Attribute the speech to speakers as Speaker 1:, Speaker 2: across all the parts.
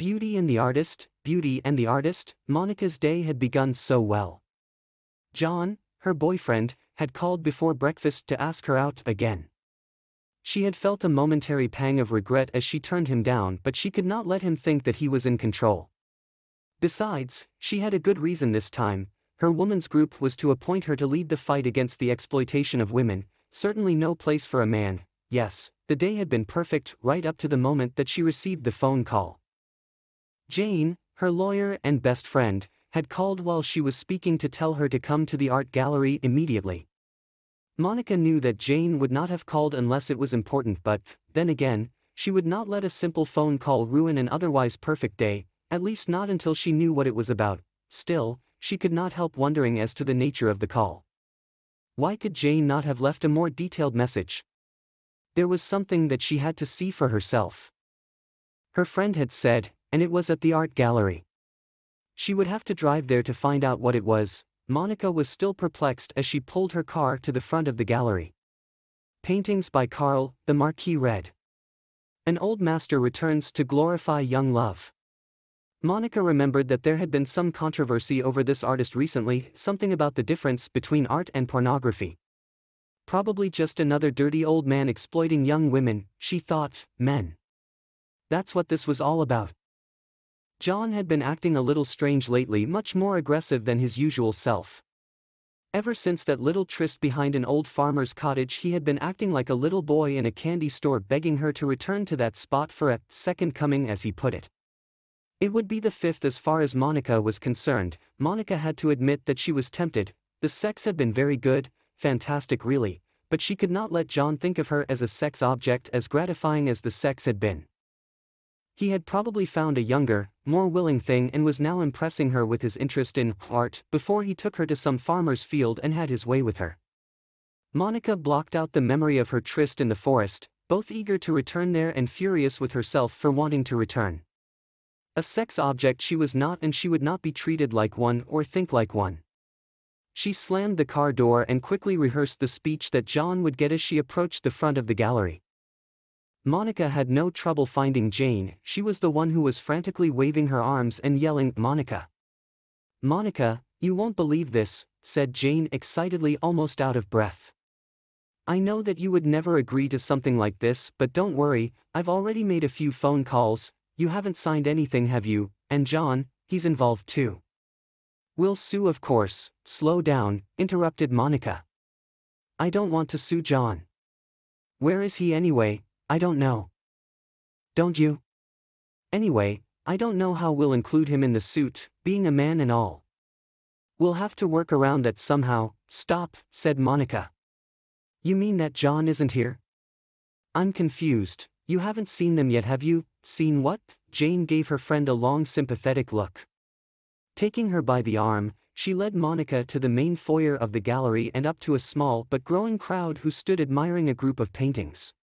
Speaker 1: Beauty and the Artist, Monica's day had begun so well. John, her boyfriend, had called before breakfast to ask her out again. She had felt a momentary pang of regret as she turned him down, but she could not let him think that he was in control. Besides, she had a good reason this time. Her woman's group was to appoint her to lead the fight against the exploitation of women, certainly no place for a man. Yes, the day had been perfect right up to the moment that she received the phone call. Jane, her lawyer and best friend, had called while she was speaking to tell her to come to the art gallery immediately. Monica knew that Jane would not have called unless it was important, but, then again, she would not let a simple phone call ruin an otherwise perfect day, at least not until she knew what it was about. Still, she could not help wondering as to the nature of the call. Why could Jane not have left a more detailed message? There was something that she had to see for herself. Her friend had said, and it was at the art gallery. She would have to drive there to find out what it was. Monica was still perplexed as she pulled her car to the front of the gallery. Paintings by Karl, the marquee read. An old master returns to glorify young love. Monica remembered that there had been some controversy over this artist recently, something about the difference between art and pornography. Probably just another dirty old man exploiting young women, she thought. Men. That's what this was all about. John had been acting a little strange lately, much more aggressive than his usual self. Ever since that little tryst behind an old farmer's cottage, he had been acting like a little boy in a candy store, begging her to return to that spot for a second coming, as he put it. It would be the fifth as far as Monica was concerned. Monica had to admit that she was tempted. The sex had been very good, fantastic really, but she could not let John think of her as a sex object as gratifying as the sex had been. He had probably found a younger, more willing thing and was now impressing her with his interest in art before he took her to some farmer's field and had his way with her. Monica blocked out the memory of her tryst in the forest, both eager to return there and furious with herself for wanting to return. A sex object she was not, and she would not be treated like one or think like one. She slammed the car door and quickly rehearsed the speech that John would get as she approached the front of the gallery. Monica had no trouble finding Jane. She was the one who was frantically waving her arms and yelling, "Monica! Monica, you won't believe this," said Jane excitedly, almost out of breath. "I know that you would never agree to something like this, but don't worry, I've already made a few phone calls. You haven't signed anything, have you? And John, he's involved too." "We'll sue, of course." "Slow down," interrupted Monica. "I don't want to sue John." "Where is he anyway?" "I don't know." "Don't you?" "Anyway, I don't know how we'll include him in the suit, being a man and all. We'll have to work around that somehow." "Stop," said Monica. "You mean that John isn't here?" "I'm confused. You haven't seen them yet, have you?" "Seen what?" Jane gave her friend a long sympathetic look. Taking her by the arm, she led Monica to the main foyer of the gallery and up to a small but growing crowd who stood admiring a group of paintings.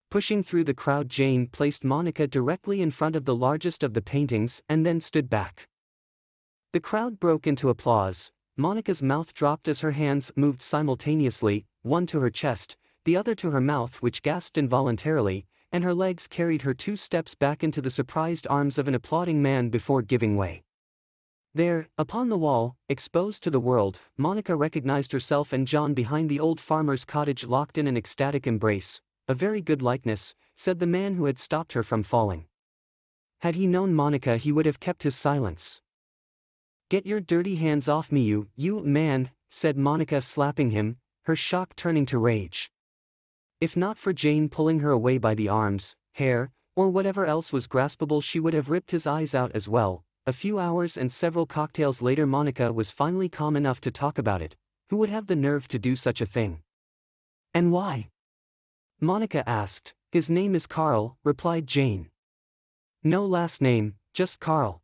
Speaker 1: Pushing through the crowd, Jane placed Monica directly in front of the largest of the paintings and then stood back. The crowd broke into applause. Monica's mouth dropped as her hands moved simultaneously, one to her chest, the other to her mouth, which gasped involuntarily, and her legs carried her 2 steps back into the surprised arms of an applauding man before giving way. There, upon the wall, exposed to the world, Monica recognized herself and John behind the old farmer's cottage, locked in an ecstatic embrace. "A very good likeness," said the man who had stopped her from falling. Had he known Monica, he would have kept his silence. "Get your dirty hands off me, you man," said Monica, slapping him, her shock turning to rage. If not for Jane pulling her away by the arms, hair, or whatever else was graspable, she would have ripped his eyes out as well. A few hours and several cocktails later, Monica was finally calm enough to talk about it. Who would have the nerve to do such a thing? "And why?" Monica asked. "His name is Karl," replied Jane. "No last name, just Karl.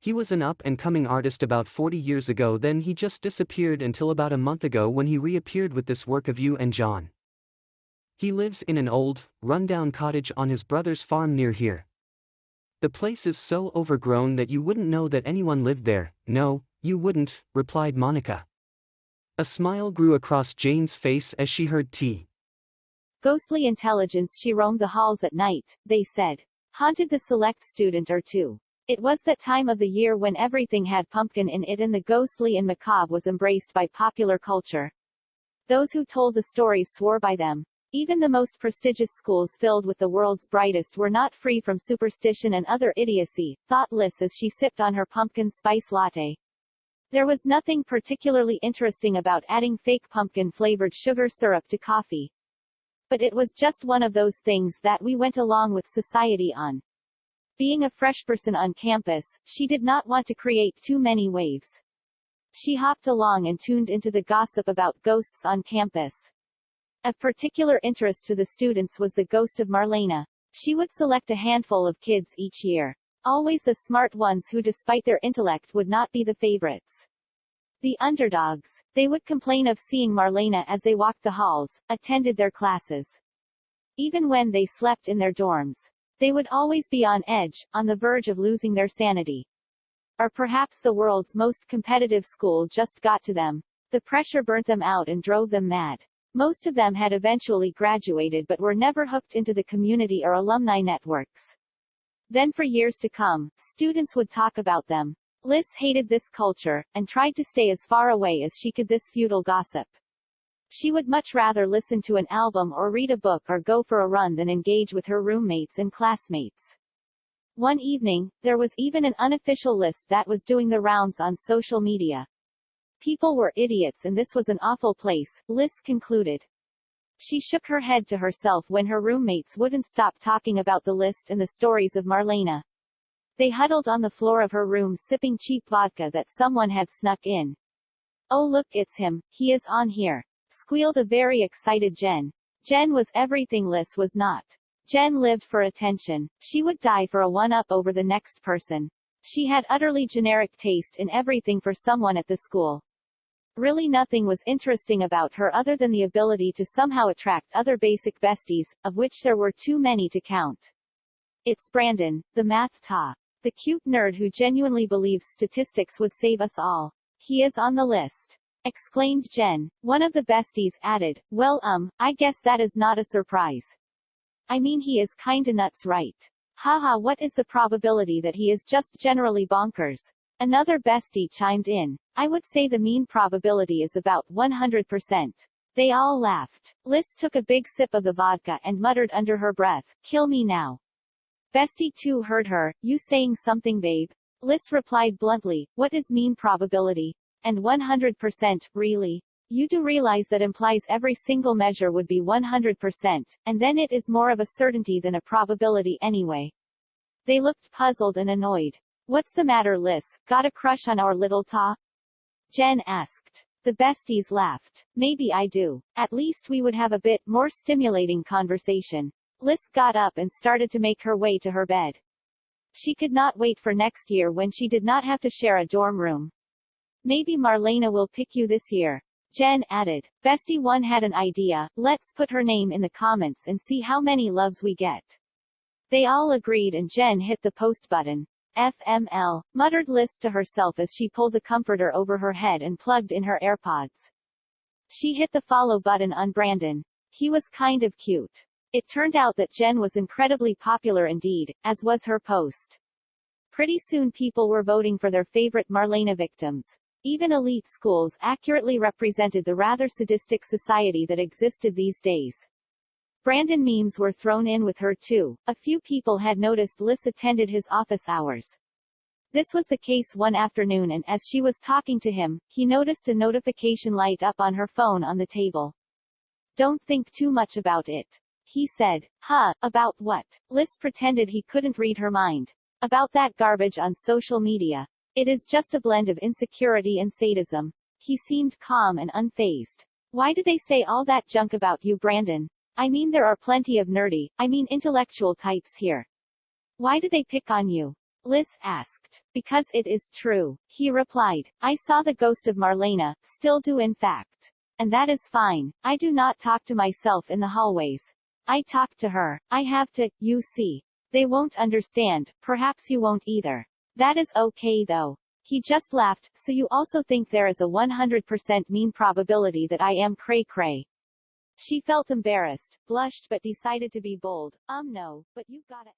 Speaker 1: He was an up-and-coming artist about 40 years ago, then he just disappeared until about a month ago, when he reappeared with this work of you and John. He lives in an old, run-down cottage on his brother's farm near here. The place is so overgrown that you wouldn't know that anyone lived there." "No, you wouldn't," replied Monica. A smile grew across Jane's face as she heard ghostly intelligence. She roamed the halls at night, they said.
Speaker 2: haunted the select student or two. It was that time of the year when everything had pumpkin in it and the ghostly and macabre was embraced by popular culture. Those who told the stories swore by them. Even the most prestigious schools filled with the world's brightest were not free from superstition and other idiocy, thought Liz as she sipped on her pumpkin spice latte. There was nothing particularly interesting about adding fake pumpkin-flavored sugar syrup to coffee. But it was just one of those things that we went along with society on. Being a fresh person on campus, she did not want to create too many waves. She hopped along and tuned into the gossip about ghosts on campus. Of particular interest to the students was the ghost of Marlena. She would select a handful of kids each year. Always the smart ones who despite their intellect would not be the favorites. The underdogs. They would complain of seeing Marlena as they walked the halls, attended their classes. Even when they slept in their dorms. They would always be on edge, on the verge of losing their sanity. Or perhaps the world's most competitive school just got to them. The pressure burnt them out and drove them mad. Most of them had eventually graduated but were never hooked into the community or alumni networks. Then for years to come, students would talk about them. Liz hated this culture, and tried to stay as far away as she could this futile gossip. She would much rather listen to an album or read a book or go for a run than engage with her roommates and classmates. One evening, there was even an unofficial list that was doing the rounds on social media. People were idiots and this was an awful place, Liz concluded. She shook her head to herself when her roommates wouldn't stop talking about the list and the stories of Marlena. They huddled on the floor of her room sipping cheap vodka that someone had snuck in. "Oh look, it's him, he is on here," squealed a very excited Jen. Jen was everything Liz was not. Jen lived for attention. She would die for a one-up over the next person. She had utterly generic taste in everything for someone at the school. Really nothing was interesting about her other than the ability to somehow attract other basic besties, of which there were too many to count. It's Brandon, the math ta. The cute nerd who genuinely believes statistics would save us all. He is on the list, exclaimed Jen. One of the besties added, well I guess that is not a surprise. I mean he is kinda nuts, right? Haha, what is the probability that he is just generally bonkers? Another bestie chimed in. I would say the mean probability is about 100%. They all laughed. Liz took a big sip of the vodka and muttered under her breath, kill me now. Bestie 2 heard her, you saying something babe? Liz replied bluntly, what is mean probability? And 100%, really? You do realize that implies every single measure would be 100%, and then it is more of a certainty than a probability anyway. They looked puzzled and annoyed. What's the matter, Liz? Got a crush on our little ta? Jen asked. The besties laughed. Maybe I do. At least we would have a bit more stimulating conversation. Liz got up and started to make her way to her bed. She could not wait for next year when she did not have to share a dorm room. Maybe Marlena will pick you this year. Jen added. Bestie 1 had an idea, let's put her name in the comments and see how many loves we get. They all agreed and Jen hit the post button. FML, muttered Liz to herself as she pulled the comforter over her head and plugged in her AirPods. She hit the follow button on Brandon. He was kind of cute. It turned out that Jen was incredibly popular indeed, as was her post. Pretty soon people were voting for their favorite Marlena victims. Even elite schools accurately represented the rather sadistic society that existed these days. Brandon memes were thrown in with her too. A few people had noticed Liz attended his office hours. This was the case one afternoon and as she was talking to him, he noticed a notification light up on her phone on the table. Don't think too much about it. He said. Huh, about what? Liz pretended he couldn't read her mind. About that garbage on social media. It is just a blend of insecurity and sadism. He seemed calm and unfazed. Why do they say all that junk about you, Brandon? I mean there are plenty of nerdy, intellectual types here. Why do they pick on you? Liz asked. Because it is true. He replied. I saw the ghost of Marlena, still do in fact. And that is fine. I do not talk to myself in the hallways. I talk to her. I have to, you see. They won't understand, perhaps you won't either. That is okay though. He just laughed. So you also think there is a 100% mean probability that I am cray-cray? She felt embarrassed, blushed but decided to be bold. No, but you gotta.